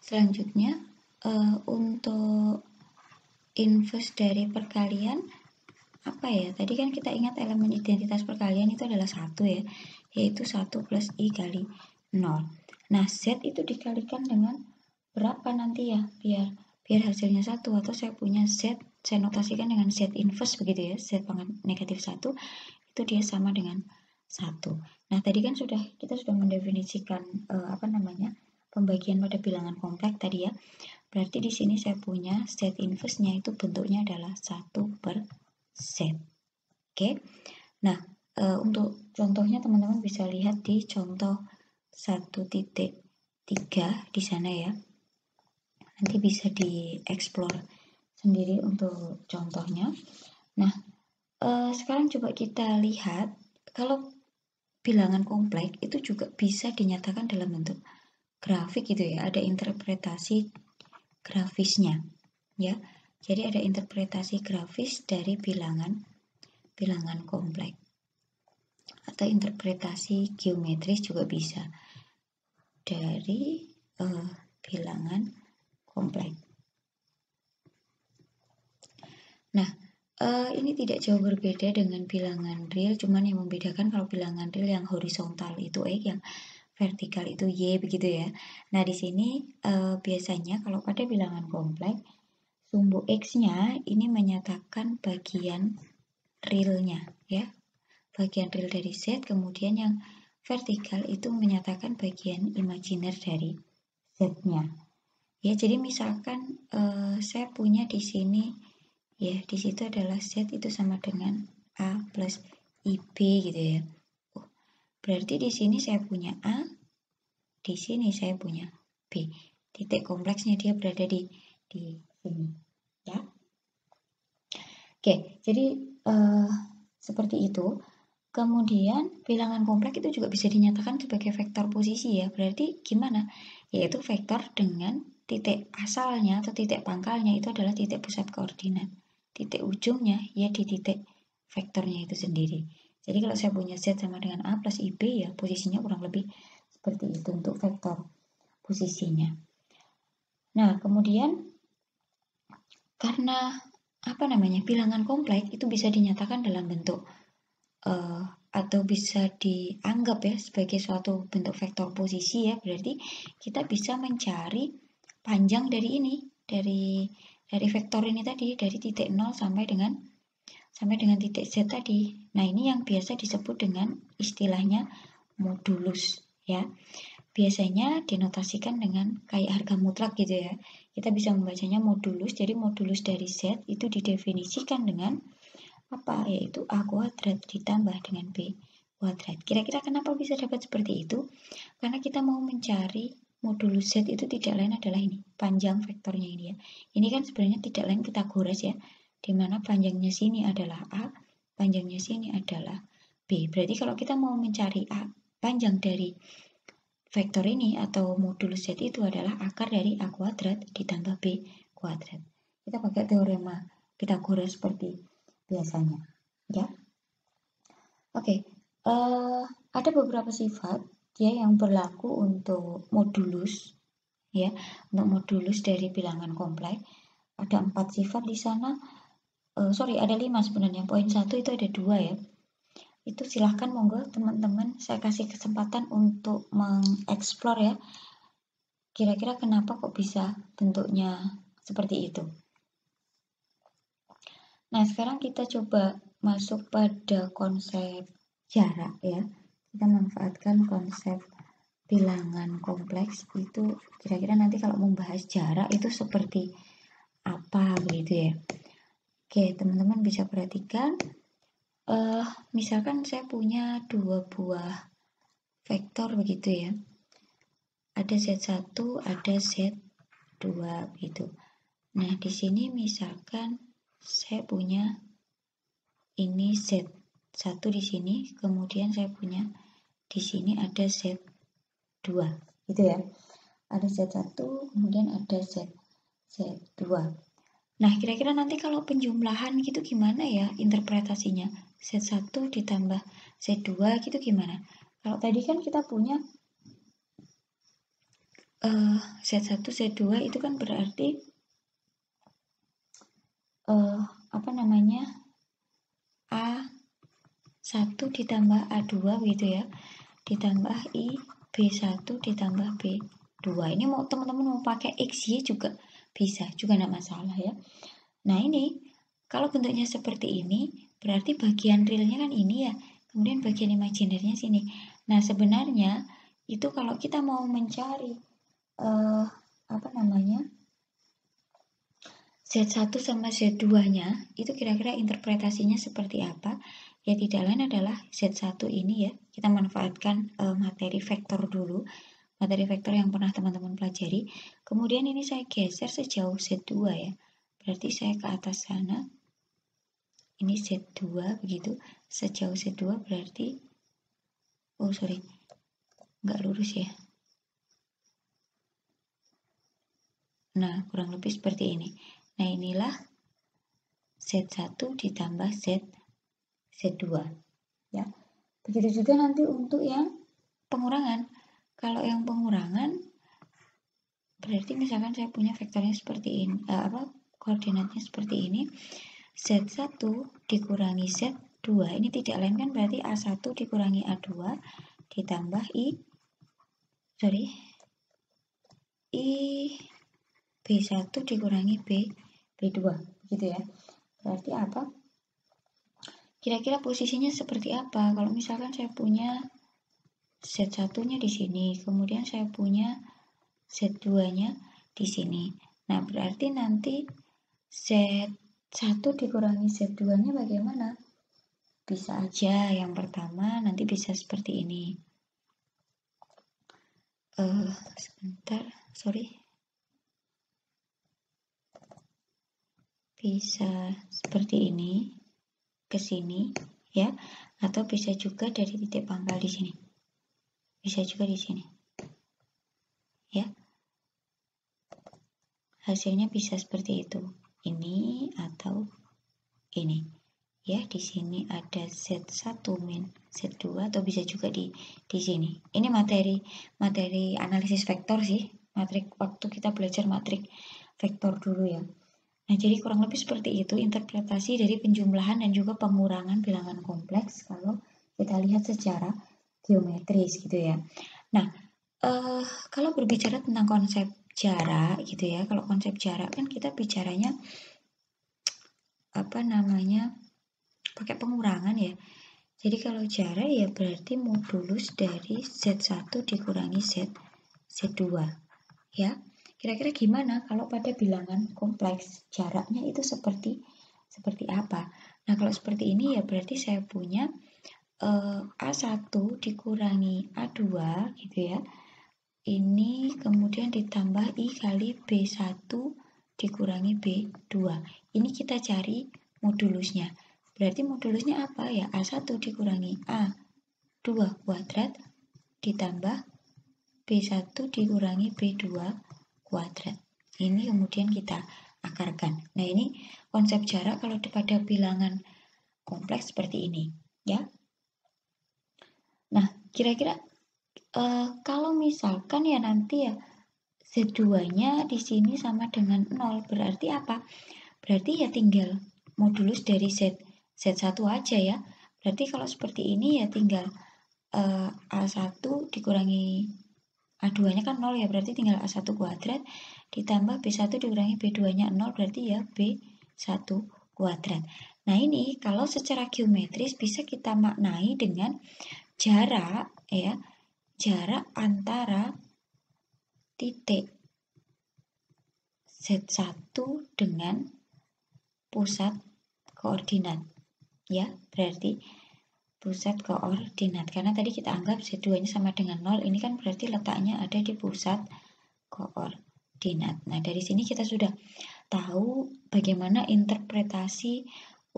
Selanjutnya untuk inverse dari perkalian apa ya? Tadi kan kita ingat elemen identitas perkalian itu adalah 1 ya, yaitu 1 plus I kali 0. Nah, Z itu dikalikan dengan berapa nanti ya? Biar hasilnya 1, atau saya punya Z, saya notasikan dengan Z inverse begitu ya, Z pangkat negatif 1, itu dia sama dengan 1. Nah, tadi kan kita sudah mendefinisikan pembagian pada bilangan kompleks tadi ya. Berarti di sini saya punya Z inverse-nya itu bentuknya adalah 1 per Z. Oke. Nah, untuk contohnya teman-teman bisa lihat di contoh 1.3 di sana ya. Nanti bisa dieksplor sendiri untuk contohnya. Nah, sekarang coba kita lihat kalau bilangan kompleks itu juga bisa dinyatakan dalam bentuk grafik gitu ya. Ada interpretasi grafisnya ya. Jadi ada interpretasi grafis dari bilangan kompleks. Atau interpretasi geometris juga bisa dari bilangan kompleks. Nah, ini tidak jauh berbeda dengan bilangan real, cuman yang membedakan kalau bilangan real yang horizontal itu X, yang vertikal itu Y begitu ya. Nah, di sini biasanya kalau pada bilangan kompleks, sumbu X-nya ini menyatakan bagian realnya ya. Bagian real dari Z, kemudian yang vertikal itu menyatakan bagian imajiner dari Z-nya. Ya, jadi misalkan saya punya di sini ya, di situ adalah Z itu sama dengan A plus IB gitu ya. Berarti di sini saya punya A, di sini saya punya B. Titik kompleksnya dia berada di sini ya. Oke, jadi seperti itu. Kemudian bilangan kompleks itu juga bisa dinyatakan sebagai vektor posisi ya. Berarti gimana? Yaitu vektor dengan titik asalnya atau titik pangkalnya itu adalah titik pusat koordinat. Titik ujungnya ya di titik vektornya itu sendiri. Jadi kalau saya punya Z sama dengan A plus IB ya posisinya kurang lebih seperti itu untuk vektor posisinya. Nah, kemudian karena bilangan kompleks itu bisa dinyatakan dalam bentuk atau bisa dianggap ya sebagai suatu bentuk vektor posisi ya, berarti kita bisa mencari panjang dari ini, dari vektor ini tadi, dari titik 0 sampai dengan titik Z tadi. Nah, ini yang biasa disebut dengan istilahnya modulus ya. Biasanya dinotasikan dengan kayak harga mutlak gitu ya. Kita bisa membacanya modulus. Jadi modulus dari Z itu didefinisikan dengan apa? Yaitu A kuadrat ditambah dengan B kuadrat. Kira-kira kenapa bisa dapat seperti itu? Karena kita mau mencari modulus Z itu tidak lain adalah ini, panjang vektornya ini ya. Ini kan sebenarnya tidak lain Pythagoras ya, dimana panjangnya sini adalah A, panjangnya sini adalah B. Berarti kalau kita mau mencari A, panjang dari vektor ini atau modulus Z itu adalah akar dari A kuadrat ditambah B kuadrat. Kita pakai teorema Pythagoras seperti biasanya ya. Oke, ada beberapa sifat ya yang berlaku untuk modulus ya, untuk modulus dari bilangan kompleks. Ada 4 sifat di sana. Ada 5 sebenarnya. Poin 1 itu ada 2 ya. Itu silahkan monggo teman-teman saya kasih kesempatan untuk mengeksplor ya. Kira-kira kenapa kok bisa bentuknya seperti itu. Nah, sekarang kita coba masuk pada konsep jarak ya. Kita manfaatkan konsep bilangan kompleks itu kira-kira nanti kalau membahas jarak itu seperti apa begitu ya. Oke, teman-teman bisa perhatikan misalkan saya punya 2 buah vektor begitu ya. Ada Z1, ada Z2 gitu. Nah, di sini misalkan saya punya ini Z1 di sini, kemudian saya punya di sini ada Z2 gitu ya. Ada Z1, kemudian ada Z2. Nah, kira-kira nanti kalau penjumlahan gitu gimana ya interpretasinya? Z1 ditambah Z2 gitu gimana? Kalau tadi kan kita punya Z1, Z2 itu kan berarti apa namanya, A1 ditambah A2 gitu ya, ditambah I B1 ditambah B2. Ini mau teman-teman mau pakai XY juga bisa, juga enggak masalah ya. Nah ini kalau bentuknya seperti ini berarti bagian realnya kan ini ya, kemudian bagian imajinernya sini. Nah sebenarnya itu kalau kita mau mencari apa namanya, Z1 sama Z2-nya itu kira-kira interpretasinya seperti apa? Ya tidak lain adalah Z1 ini ya, kita manfaatkan materi vektor dulu, materi vektor yang pernah teman-teman pelajari. Kemudian ini saya geser sejauh Z2 ya, berarti saya ke atas sana, ini Z2 begitu, sejauh Z2 berarti, oh sorry, nggak lurus ya. Nah kurang lebih seperti ini. Nah inilah Z1 ditambah Z2 ya. Begitu juga nanti untuk yang pengurangan. Kalau yang pengurangan berarti misalkan saya punya vektornya seperti ini, koordinatnya seperti ini. Z1 dikurangi Z2 ini tidak lain kan berarti A1 dikurangi A2 ditambah B1 dikurangi B2 gitu ya. Berarti apa? Kira-kira posisinya seperti apa? Kalau misalkan saya punya Z1-nya di sini, kemudian saya punya Z2-nya di sini. Nah, berarti nanti Z1 dikurangi Z2-nya bagaimana? Bisa aja yang pertama nanti bisa seperti ini. Sebentar, sorry. Bisa seperti ini ke sini ya, atau bisa juga dari titik pangkal di sini. Bisa juga di sini. Ya. Hasilnya bisa seperti itu. Ini atau ini. Ya, di sini ada Z1 min Z2 atau bisa juga di sini. Ini materi analisis vektor sih. Matrik waktu kita belajar matrik vektor dulu ya. Nah, jadi kurang lebih seperti itu interpretasi dari penjumlahan dan juga pengurangan bilangan kompleks kalau kita lihat secara geometris gitu ya. Nah, kalau berbicara tentang konsep jarak gitu ya, kalau konsep jarak kan kita bicaranya apa namanya, pakai pengurangan ya. Jadi kalau jarak ya berarti modulus dari Z1 dikurangi Z2 ya. Kira-kira gimana kalau pada bilangan kompleks jaraknya itu seperti apa? Nah kalau seperti ini ya berarti saya punya A1 dikurangi A2 gitu ya. Ini kemudian ditambah I kali B1 dikurangi B2. Ini kita cari modulusnya. Berarti modulusnya apa ya? A1 dikurangi A2 kuadrat ditambah B1 dikurangi B2 kuadrat. Ini kemudian kita akarkan. Nah ini konsep jarak kalau pada bilangan kompleks seperti ini ya. Nah kira-kira kalau misalkan ya nanti ya Z2-nya di sini sama dengan 0 berarti apa? Berarti ya tinggal modulus dari Z1 aja ya. Berarti kalau seperti ini ya tinggal A1 dikurangi A2-nya kan 0 ya, berarti tinggal A1 kuadrat ditambah B1 dikurangi B2-nya 0 berarti ya B1 kuadrat. Nah ini kalau secara geometris bisa kita maknai dengan jarak ya, jarak antara titik Z1 dengan pusat koordinat ya, berarti pusat koordinat karena tadi kita anggap Z2-nya sama dengan 0, ini kan berarti letaknya ada di pusat koordinat. Nah dari sini kita sudah tahu bagaimana interpretasi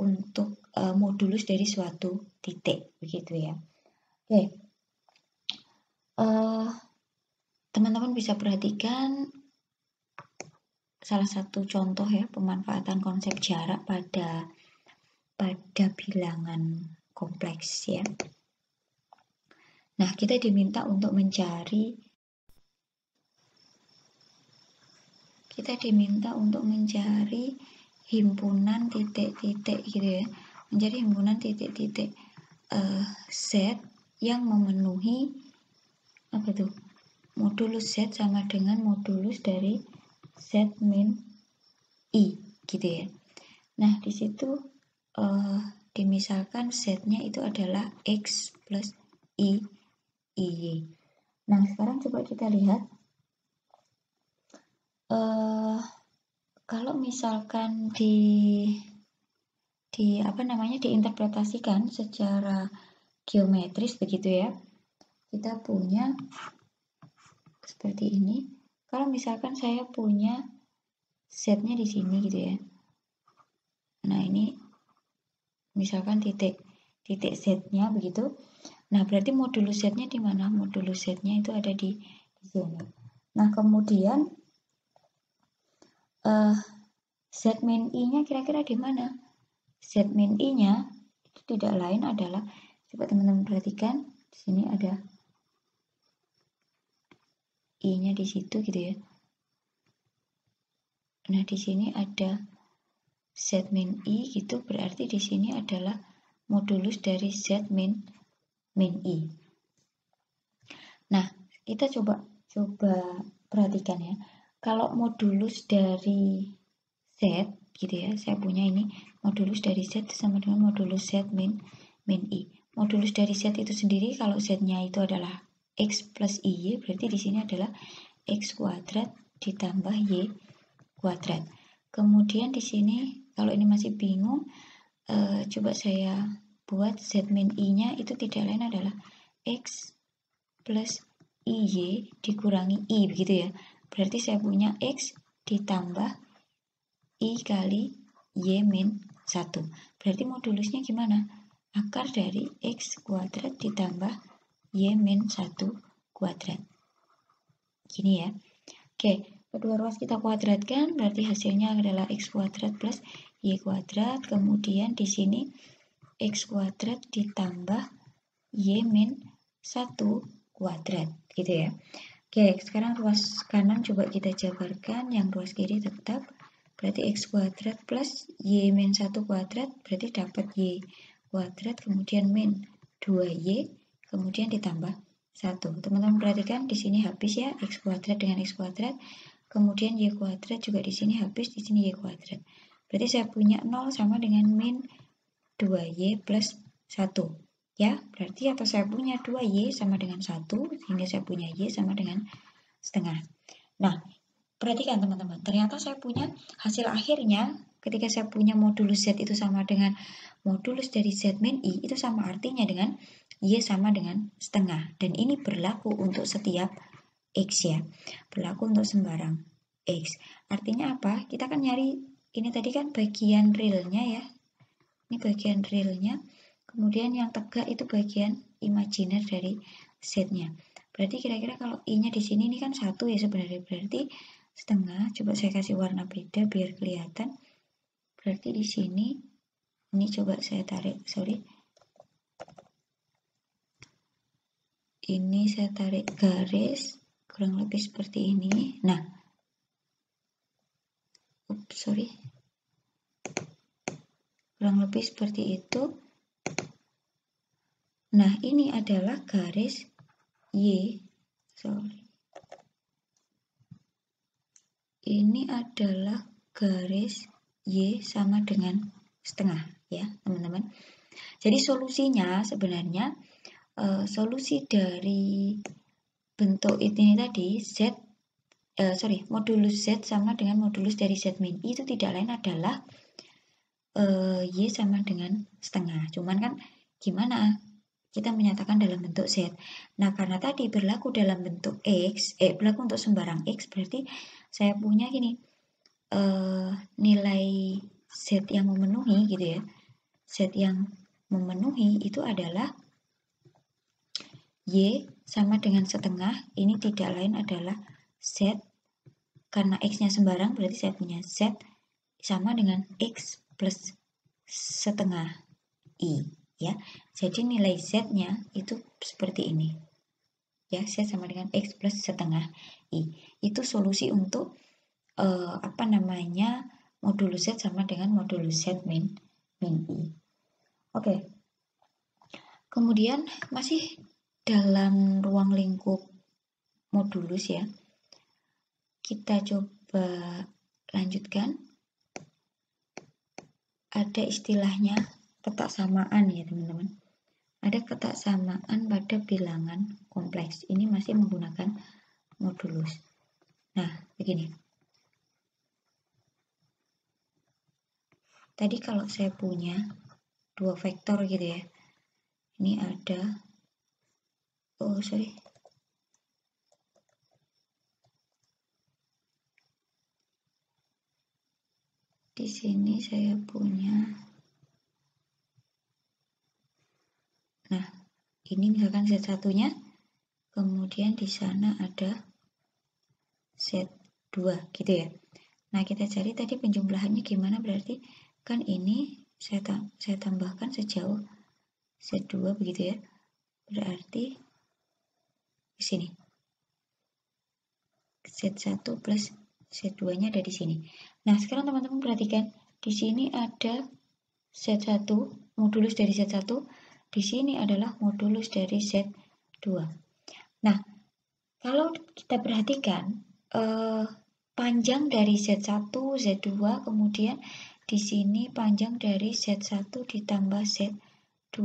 untuk modulus dari suatu titik begitu ya. Oke, teman-teman bisa perhatikan salah satu contoh ya pemanfaatan konsep jarak pada bilangan kompleks ya. Nah, kita diminta untuk mencari kita diminta untuk mencari himpunan titik-titik gitu ya, mencari himpunan titik-titik Z yang memenuhi apa tuh, modulus Z sama dengan modulus dari Z min I gitu ya. Nah di situ dimisalkan Z-nya itu adalah X plus I, Y. Nah sekarang coba kita lihat kalau misalkan diinterpretasikan secara geometris begitu ya, kita punya seperti ini. Kalau misalkan saya punya Z-nya di sini gitu ya, nah ini misalkan titik Z-nya begitu. Nah berarti modulus Z-nya di mana? Modulus Z-nya itu ada di sini. Nah kemudian Z min I-nya kira-kira di mana? Z min I-nya itu tidak lain adalah, coba teman-teman perhatikan, di sini ada I-nya di situ gitu ya. Nah di sini ada Z min I gitu, berarti di sini adalah modulus dari Z min I. Nah kita coba perhatikan ya. Kalau modulus dari Z gitu ya, saya punya ini modulus dari Z sama dengan modulus Z min I. Modulus dari Z itu sendiri kalau Z-nya itu adalah X plus Y, berarti di sini adalah X kuadrat ditambah Y kuadrat. Kemudian di sini kalau ini masih bingung, coba saya buat Z min I-nya itu tidak lain adalah X plus IY dikurangi I begitu ya. Berarti saya punya X ditambah I kali Y min 1. Berarti modulusnya gimana? Akar dari X kuadrat ditambah Y min 1 kuadrat. Gini ya. Oke, kedua ruas kita kuadratkan, berarti hasilnya adalah X kuadrat plus Y kuadrat. Kemudian di sini X kuadrat ditambah Y min 1 kuadrat. Gitu ya. Oke, sekarang ruas kanan coba kita jabarkan, yang ruas kiri tetap. Berarti X kuadrat plus Y min 1 kuadrat, berarti dapat Y kuadrat, kemudian min 2Y, kemudian ditambah 1. Teman-teman perhatikan di sini habis ya, X kuadrat dengan X kuadrat, kemudian Y kuadrat juga di sini habis, di sini Y kuadrat. Berarti saya punya 0 sama dengan min 2Y plus 1. Ya, berarti atau saya punya 2Y sama dengan 1, sehingga saya punya Y sama dengan setengah. Nah, perhatikan teman-teman, ternyata saya punya hasil akhirnya ketika saya punya modulus Z itu sama dengan modulus dari Z min I, itu sama artinya dengan Y sama dengan setengah. Dan ini berlaku untuk setiap X ya, berlaku untuk sembarang X. Artinya apa? Kita kan nyari, ini tadi kan bagian realnya ya, ini bagian realnya, kemudian yang tegak itu bagian imajiner dari Z-nya. Berarti kira-kira kalau I-nya di sini ini kan 1 ya sebenarnya, berarti setengah. Coba saya kasih warna beda biar kelihatan. Berarti di sini ini coba saya tarik, ini saya tarik garis kurang lebih seperti ini. Nah, kurang lebih seperti itu. Nah, ini adalah garis Y, ini adalah garis Y sama dengan setengah ya teman-teman. Jadi solusinya sebenarnya solusi dari bentuk ini tadi modulus Z sama dengan modulus dari Z min I itu tidak lain adalah Y sama dengan setengah. Cuman kan gimana kita menyatakan dalam bentuk Z. Nah karena tadi berlaku dalam bentuk X, berlaku untuk sembarang X, berarti saya punya gini, nilai Z yang memenuhi gitu ya, Z yang memenuhi itu adalah Y sama dengan setengah, ini tidak lain adalah Z, karena X-nya sembarang berarti saya punya Z sama dengan X plus setengah I ya. Jadi nilai Z-nya itu seperti ini ya, Z sama dengan X plus setengah I. Itu solusi untuk modulus Z sama dengan modulus Z min I. Oke. Kemudian masih dalam ruang lingkup modulus ya. Kita coba lanjutkan. Ada istilahnya ketaksamaan ya teman-teman. Ada ketaksamaan pada bilangan kompleks. Ini masih menggunakan modulus. Nah, begini. Tadi kalau saya punya dua vektor gitu ya. Ini ada Di sini saya punya. Nah, ini misalkan Z1-nya. Kemudian di sana ada Z2 gitu ya. Nah, kita cari tadi penjumlahannya gimana, berarti kan ini saya tambahkan sejauh Z2 begitu ya. Berarti di sini Z1 plus Z2-nya ada di sini. Nah, sekarang teman-teman perhatikan, di sini ada Z1, modulus dari Z1, di sini adalah modulus dari Z2. Nah, kalau kita perhatikan panjang dari Z1, Z2, kemudian di sini panjang dari Z1 ditambah Z2.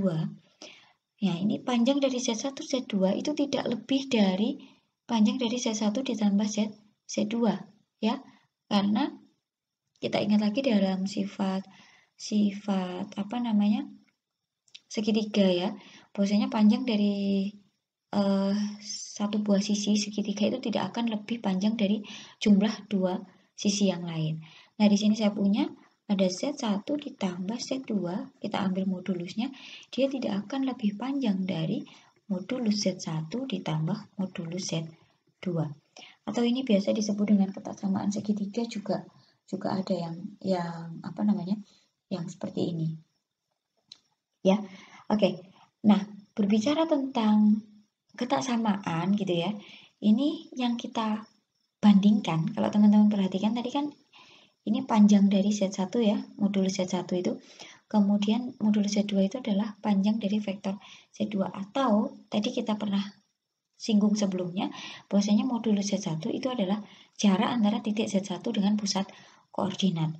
Ya, ini panjang dari Z1, Z2 itu tidak lebih dari panjang dari Z1 ditambah Z2 ya. Karena kita ingat lagi dalam sifat segitiga ya. Bahwasanya panjang dari satu buah sisi segitiga itu tidak akan lebih panjang dari jumlah dua sisi yang lain. Nah, di sini saya punya ada Z1 ditambah Z2, kita ambil modulusnya, dia tidak akan lebih panjang dari modulus Z1 ditambah modulus Z2. Atau ini biasa disebut dengan ketaksamaan segitiga, juga ada yang seperti ini. Ya. Oke. Nah, berbicara tentang ketaksamaan gitu ya. Ini yang kita bandingkan. Kalau teman-teman perhatikan tadi kan ini panjang dari Z1 ya, modulus Z1 itu. Kemudian modulus Z2 itu adalah panjang dari vektor Z2. Atau tadi kita pernah singgung sebelumnya, bahwasanya modulus Z1 itu adalah jarak antara titik Z1 dengan pusat koordinat.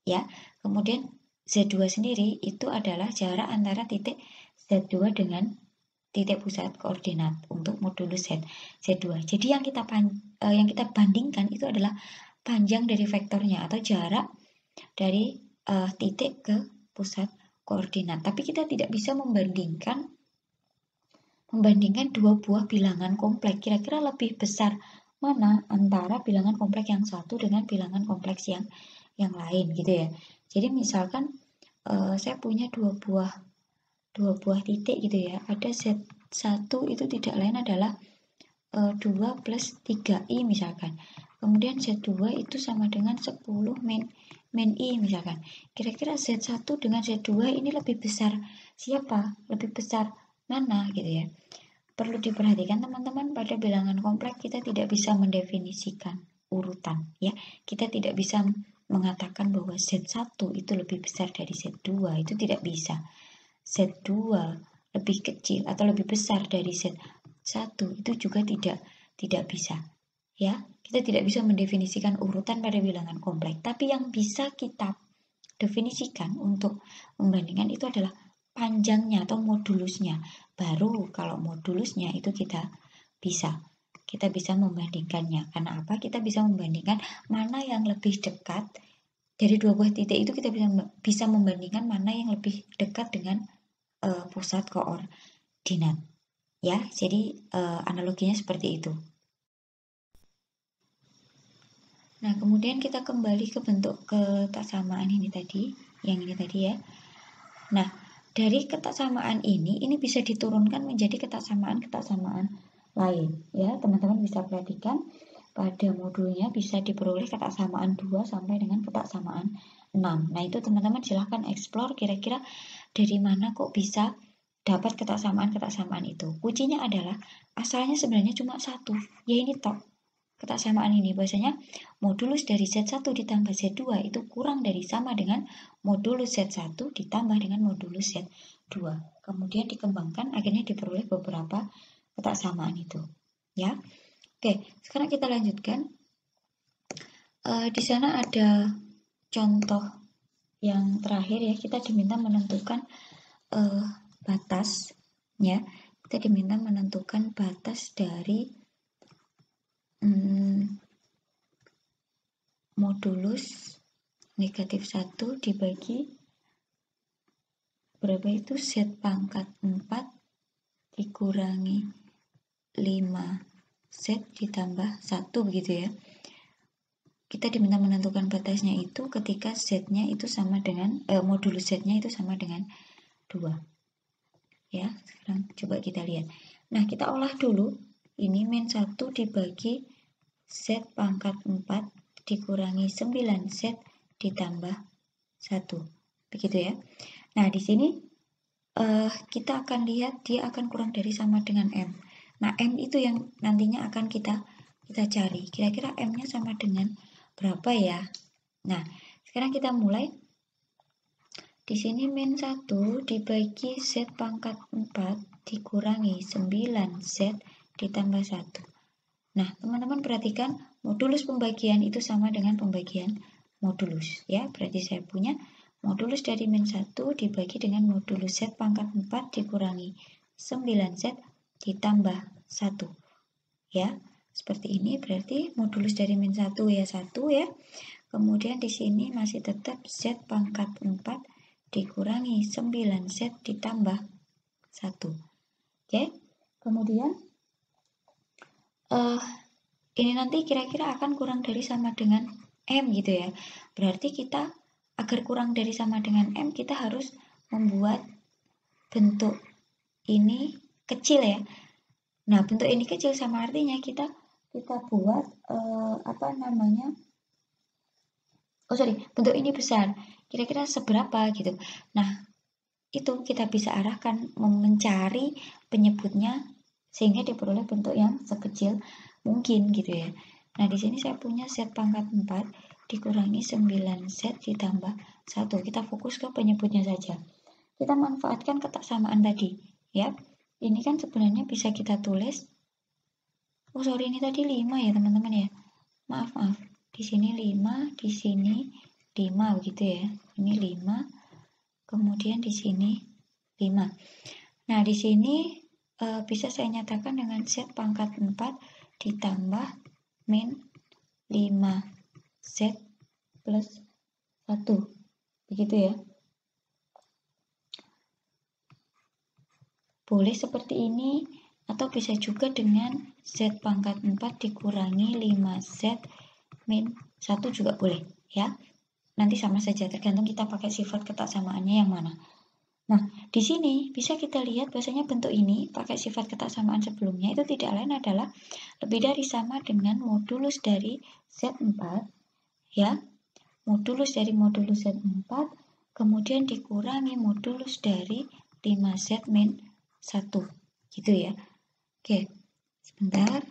Ya. Kemudian Z2 sendiri itu adalah jarak antara titik Z2 dengan titik pusat koordinat untuk modulus Z2. Jadi yang kita bandingkan itu adalah panjang dari vektornya atau jarak dari titik ke pusat koordinat. Tapi kita tidak bisa membandingkan dua buah bilangan kompleks. Kira-kira lebih besar mana antara bilangan kompleks yang satu dengan bilangan kompleks yang lain gitu ya. Jadi misalkan saya punya dua buah titik gitu ya. Ada Z1 itu tidak lain adalah 2 plus 3i misalkan. Kemudian Z2 itu sama dengan 10 min i misalkan. Kira-kira Z1 dengan Z2 ini lebih besar siapa? Lebih besar mana gitu ya. Perlu diperhatikan teman-teman, pada bilangan kompleks kita tidak bisa mendefinisikan urutan ya. Kita tidak bisa mengatakan bahwa Z1 itu lebih besar dari Z2, itu tidak bisa. Z2 lebih kecil atau lebih besar dari Z1 itu juga tidak bisa. Ya, kita tidak bisa mendefinisikan urutan pada bilangan kompleks. Tapi yang bisa kita definisikan untuk membandingkan itu adalah panjangnya atau modulusnya. Baru kalau modulusnya itu kita bisa membandingkannya. Karena apa? Kita bisa membandingkan mana yang lebih dekat dari dua buah titik itu, kita bisa membandingkan mana yang lebih dekat dengan pusat koordinat. Ya, jadi analoginya seperti itu. Nah, kemudian kita kembali ke bentuk ketaksamaan ini tadi, yang ini tadi ya. Nah, dari ketaksamaan ini bisa diturunkan menjadi ketaksamaan lain ya. Teman-teman bisa perhatikan pada modulnya bisa diperoleh ketaksamaan 2 sampai dengan ketaksamaan 6. Nah, itu teman-teman silahkan explore kira-kira dari mana kok bisa dapat ketaksamaan itu. Kuncinya adalah asalnya sebenarnya cuma satu, ya ini tok. ketaksamaan ini, bahwasanya modulus dari Z1 ditambah Z2 itu kurang dari sama dengan modulus Z1 ditambah dengan modulus Z2. Kemudian dikembangkan, akhirnya diperoleh beberapa ketaksamaan itu. Ya, oke. Sekarang kita lanjutkan. Di sana ada contoh yang terakhir ya. Kita diminta menentukan batas, ya. Kita diminta menentukan batas dari modulus negatif 1 dibagi berapa itu Z pangkat 4 dikurangi 5 Z ditambah 1 begitu ya. Kita diminta menentukan batasnya itu ketika Z-nya itu sama dengan modulus Z-nya itu sama dengan 2. Ya, sekarang coba kita lihat. Nah, kita olah dulu. Ini min 1 dibagi Z pangkat 4 dikurangi 9Z ditambah 1. Begitu ya. Nah, di sini kita akan lihat dia akan kurang dari sama dengan M. Nah, M itu yang nantinya akan kita cari. Kira-kira M-nya sama dengan berapa ya? Nah, sekarang kita mulai. Di sini min 1 dibagi Z pangkat 4 dikurangi 9Z ditambah 1. Nah, teman-teman perhatikan modulus pembagian itu sama dengan pembagian modulus. Ya, berarti saya punya modulus dari min 1 dibagi dengan modulus Z pangkat 4 dikurangi 9Z ditambah 1. Ya, seperti ini berarti modulus dari min 1 ya 1 ya. Kemudian di sini masih tetap Z pangkat 4 dikurangi 9Z ditambah 1. Oke, kemudian ini nanti kira-kira akan kurang dari sama dengan M gitu ya. Berarti kita agar kurang dari sama dengan M, kita harus membuat bentuk ini kecil ya. Nah, bentuk ini kecil sama artinya kita buat bentuk ini besar. Kira-kira seberapa gitu. Nah, itu kita bisa arahkan mencari penyebutnya sehingga diperoleh bentuk yang sekecil mungkin gitu ya. Nah, di sini saya punya Z pangkat 4 dikurangi 9Z ditambah 1. Kita fokus ke penyebutnya saja. Kita manfaatkan ketaksamaan tadi, ya. Ini kan sebenarnya bisa kita tulis. Ini tadi 5 ya, teman-teman ya. Maaf. Di sini 5, di sini 5 begitu ya. Ini 5. Kemudian di sini 5. Nah, di sini bisa saya nyatakan dengan Z pangkat 4 ditambah min 5Z plus 1. Begitu ya. Boleh seperti ini, atau bisa juga dengan Z pangkat 4 dikurangi 5Z min 1 juga boleh ya. Nanti sama saja, tergantung kita pakai sifat ketaksamaannya yang mana. Nah, di sini bisa kita lihat bahwasanya bentuk ini pakai sifat ketaksamaan sebelumnya itu tidak lain adalah lebih dari sama dengan modulus dari Z4 ya. Modulus dari modulus Z4 kemudian dikurangi modulus dari 5Z min 1 gitu ya. Oke, sebentar.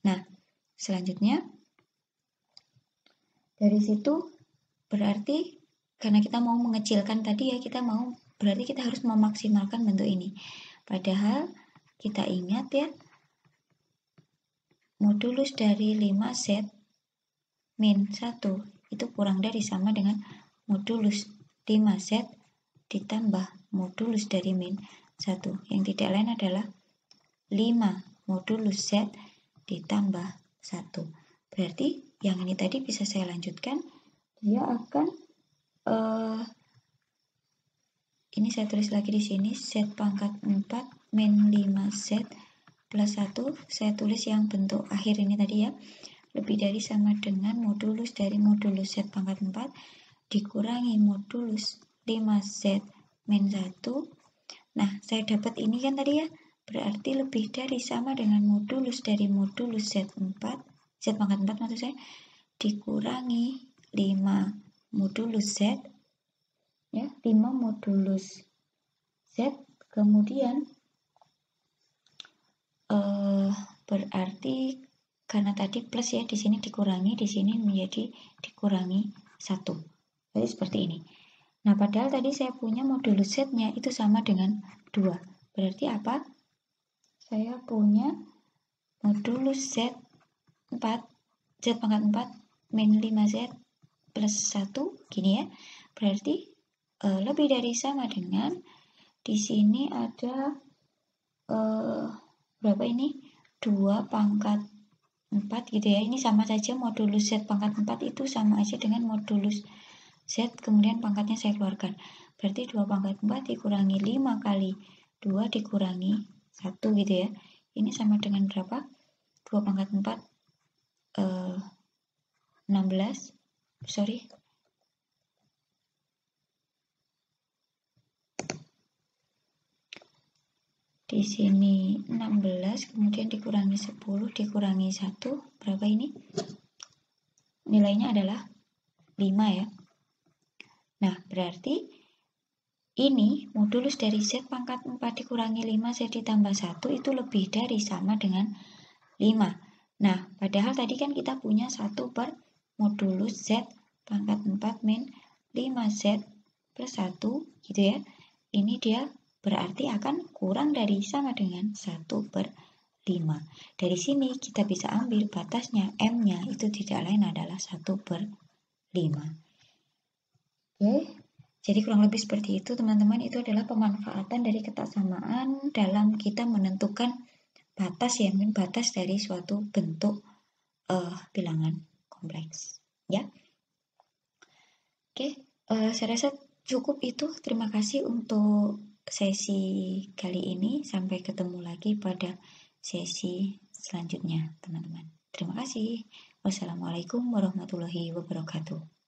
Nah, selanjutnya dari situ berarti karena kita mau mengecilkan tadi ya, berarti kita harus memaksimalkan bentuk ini. Padahal kita ingat ya, modulus dari 5Z min 1 itu kurang dari sama dengan modulus 5Z ditambah modulus dari min 1, yang tidak lain adalah 5 modulus Z ditambah 1. Berarti yang ini tadi bisa saya lanjutkan, dia akan ini saya tulis lagi di sini Z pangkat 4 min 5Z plus 1, saya tulis yang bentuk akhir ini tadi ya, lebih dari sama dengan modulus dari modulus Z pangkat 4 dikurangi modulus 5Z min 1. Nah, saya dapat ini kan tadi ya, berarti lebih dari sama dengan modulus dari modulus Z4, Z pangkat 4 maksud saya, dikurangi 5 modulus Z, ya, 5 modulus Z, kemudian berarti karena tadi plus ya, di sini dikurangi, di sini menjadi dikurangi 1. Jadi seperti ini. Nah, padahal tadi saya punya modulus Z-nya itu sama dengan 2. Berarti apa? Saya punya modulus Z4, Z pangkat 4 min 5Z plus 1, gini ya. Berarti lebih dari sama dengan, di sini ada berapa ini? 2 pangkat 4 gitu ya. Ini sama saja, modulus Z pangkat 4 itu sama aja dengan modulus Z, kemudian pangkatnya saya keluarkan. Berarti 2 pangkat 4 dikurangi 5 kali 2 dikurangi 1 gitu ya. Ini sama dengan berapa? 2 pangkat 4 16. Sorry. Di sini 16, kemudian dikurangi 10, dikurangi 1, berapa ini? Nilainya adalah 5 ya. Nah, berarti ini modulus dari Z pangkat 4 dikurangi 5 Z ditambah 1 itu lebih dari sama dengan 5. Nah, padahal tadi kan kita punya 1 per modulus Z pangkat 4 min 5Z plus 1 gitu ya. Ini dia berarti akan kurang dari sama dengan 1 per 5. Dari sini kita bisa ambil batasnya, M-nya itu tidak lain adalah 1 per 5. Oke, jadi kurang lebih seperti itu teman-teman. Itu adalah pemanfaatan dari ketaksamaan dalam kita menentukan batas ya, batas dari suatu bentuk bilangan kompleks. Ya, oke, saya rasa cukup itu. Terima kasih untuk sesi kali ini. Sampai ketemu lagi pada sesi selanjutnya, teman-teman. Terima kasih. Wassalamualaikum warahmatullahi wabarakatuh.